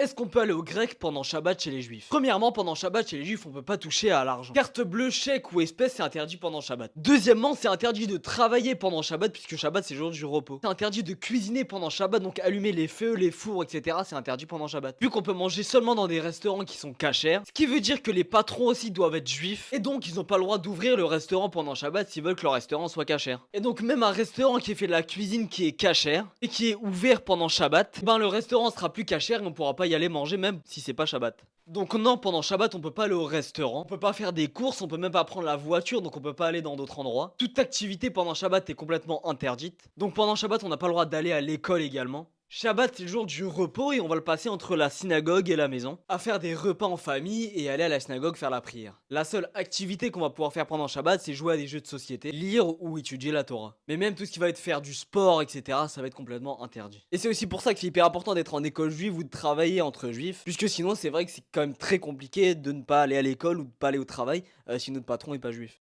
Est-ce qu'on peut aller au grec pendant Shabbat chez les juifs? Premièrement, pendant Shabbat chez les juifs, on peut pas toucher à l'argent. Carte bleue, chèque ou espèce, c'est interdit pendant Shabbat. Deuxièmement, c'est interdit de travailler pendant Shabbat puisque Shabbat c'est jour du repos. C'est interdit de cuisiner pendant Shabbat, donc allumer les feux, les fours, etc. c'est interdit pendant Shabbat. Vu qu'on peut manger seulement dans des restaurants qui sont cachers, ce qui veut dire que les patrons aussi doivent être juifs, et donc ils ont pas le droit d'ouvrir le restaurant pendant Shabbat s'ils veulent que leur restaurant soit cacher. Et donc même un restaurant qui fait de la cuisine qui est cachère et qui est ouvert pendant Shabbat, ben le restaurant sera plus cachère et on pourra pas y aller manger même si c'est pas Shabbat. Donc non, pendant Shabbat, on peut pas aller au restaurant, on peut pas faire des courses, on peut même pas prendre la voiture, donc on peut pas aller dans d'autres endroits. Toute activité pendant Shabbat est complètement interdite. Donc pendant Shabbat, on n'a pas le droit d'aller à l'école également. Shabbat, c'est le jour du repos et on va le passer entre la synagogue et la maison, à faire des repas en famille et aller à la synagogue faire la prière. La seule activité qu'on va pouvoir faire pendant Shabbat, c'est jouer à des jeux de société, lire ou étudier la Torah. Mais même tout ce qui va être faire du sport, etc., ça va être complètement interdit. Et c'est aussi pour ça que c'est hyper important d'être en école juive ou de travailler entre juifs, puisque sinon c'est vrai que c'est quand même très compliqué de ne pas aller à l'école ou de ne pas aller au travail si notre patron est pas juif.